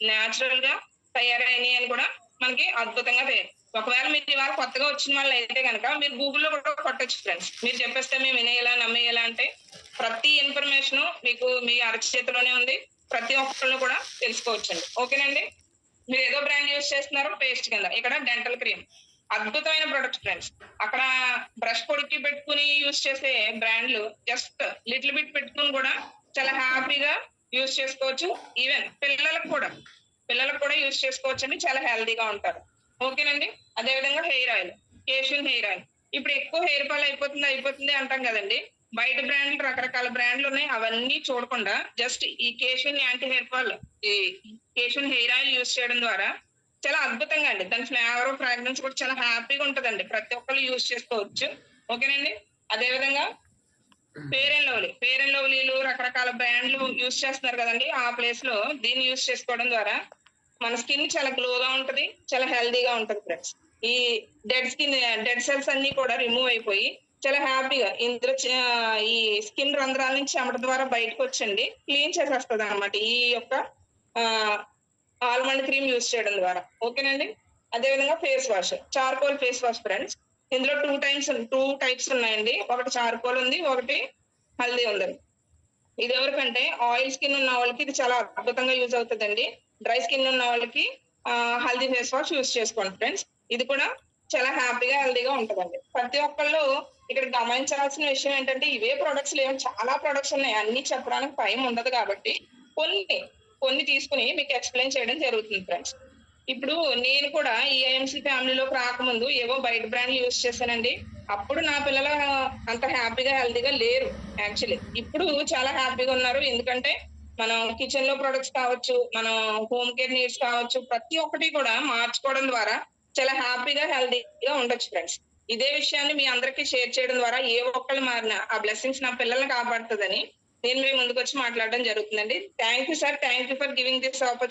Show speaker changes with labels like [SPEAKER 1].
[SPEAKER 1] Natural గా తయారైనవి అని కూడా మనకి అద్భుతంగా ఒకవేళ మీరు ఇవాళ కొత్తగా వచ్చిన వాళ్ళు అయితే కనుక మీరు గూగుల్లో కూడా కొట్టొచ్చు ఫ్రెండ్స్. మీరు చెప్పేస్తే మేము వినేయాలా నమ్మేయాలా అంటే ప్రతి ఇన్ఫర్మేషన్ మీకు మీ అరచేతిలోనే ఉంది. ప్రతి ఒక్కళ్ళు కూడా తెలుసుకోవచ్చండి. ఓకేనండి. మీరు ఏదో బ్రాండ్ యూజ్ చేస్తున్నారు పేస్ట్ కింద. ఇక్కడ డెంటల్ క్రీమ్ అద్భుతమైన ప్రొడక్ట్ ఫ్రెండ్స్. అక్కడ బ్రష్ పొడికి పెట్టుకుని యూజ్ చేసే బ్రాండ్లు జస్ట్ లిటిల్ బిట్ పెట్టుకుని కూడా చాలా హ్యాపీగా యూజ్ చేసుకోవచ్చు. ఈవెన్ పిల్లలకు కూడా యూజ్ చేసుకోవచ్చు అండి. చాలా హెల్దీగా ఉంటారు. ఓకేనండి. అదే విధంగా హెయిర్ ఆయిల్, కేశియన్ హెయిర్ ఆయిల్. ఇప్పుడు ఎక్కువ హెయిర్ ఫాల్ అయిపోతుంది అంటాం కదండి. బయట బ్రాండ్లు రకరకాల బ్రాండ్లు ఉన్నాయి. అవన్నీ చూడకుండా జస్ట్ ఈ కేశియన్ యాంటీ హెయిర్ ఫాల్, ఈ కేశియన్ హెయిర్ ఆయిల్ యూజ్ చేయడం ద్వారా చాలా అద్భుతంగా అండి. దాని ఫ్లేవర్, ఫ్రాగ్రెన్స్ కూడా చాలా హ్యాపీగా ఉంటదండి. ప్రతి ఒక్కళ్ళు యూజ్ చేసుకోవచ్చు. ఓకేనండి. అదే విధంగా ఫెయిర్ అండ్ లవ్లీలు రకరకాల బ్రాండ్లు యూజ్ చేస్తున్నారు కదండి. ఆ ప్లేస్ లో దీన్ని యూజ్ చేసుకోవడం ద్వారా మన స్కిన్ చాలా గ్లోగా ఉంటది. చాలా హెల్దీగా ఉంటది ఫ్రెండ్స్. ఈ డెడ్ సెల్స్ అన్ని కూడా రిమూవ్ అయిపోయి చాలా హ్యాపీగా ఇందులో ఈ స్కిన్ రంధ్రాల నుంచి చెమట ద్వారా బయటకు వచ్చండి క్లీన్ చేసేస్తుంది అనమాట ఈ యొక్క ఆల్మండ్ క్రీమ్ యూజ్ చేయడం ద్వారా. ఓకేనండి. అదే విధంగా face wash, charcoal face wash friends. ఇందులో టూ టైప్స్ ఉన్నాయండి. ఒకటి చార్కోల్ ఉంది, ఒకటి హల్దీ ఉందండి. ఇది ఎవరికంటే ఆయిల్ స్కిన్ ఉన్న వాళ్ళకి ఇది చాలా అద్భుతంగా యూజ్ అవుతుందండి. డ్రై స్కిన్ ఉన్న వాళ్ళకి హల్దీ ఫేస్ వాష్ యూజ్ చేసుకోండి ఫ్రెండ్స్. ఇది కూడా చాలా హ్యాపీగా హెల్దీగా ఉంటుందండి. ప్రతి ఒక్కళ్ళు ఇక్కడ గమనించాల్సిన విషయం ఏంటంటే ఇవే ప్రొడక్ట్స్ లేవు, చాలా ప్రొడక్ట్స్ ఉన్నాయి. అన్ని చెప్పడానికి టైం ఉండదు కాబట్టి కొన్ని తీసుకుని మీకు ఎక్స్ప్లెయిన్ చేయడం జరుగుతుంది ఫ్రెండ్స్. ఇప్పుడు నేను కూడా ఈ ఐఎంసీ ఫ్యామిలీలోకి రాకముందు ఏవో బయట బ్రాండ్లు యూజ్ చేశానండి. అప్పుడు నా పిల్లలు అంత హ్యాపీగా హెల్తీగా లేరు యాక్చువల్లీ. ఇప్పుడు చాలా హ్యాపీగా ఉన్నారు. ఎందుకంటే మనం కిచెన్ లో ప్రొడక్ట్స్ కావచ్చు, మనం హోమ్ కేర్ నీడ్స్ కావచ్చు, ప్రతి ఒక్కటి కూడా మార్చుకోవడం ద్వారా చాలా హ్యాపీగా హెల్తీగా ఉండొచ్చు ఫ్రెండ్స్. ఇదే విషయాన్ని మీ అందరికీ షేర్ చేయడం ద్వారా ఏ ఒక్కళ్ళు మారినా ఆ బ్లెస్సింగ్స్ నా పిల్లల్ని కాపాడుతుందని నేను మీ ముందుకు వచ్చి మాట్లాడడం జరుగుతుందండి. Thank you sir. Thank you for giving this opportunity.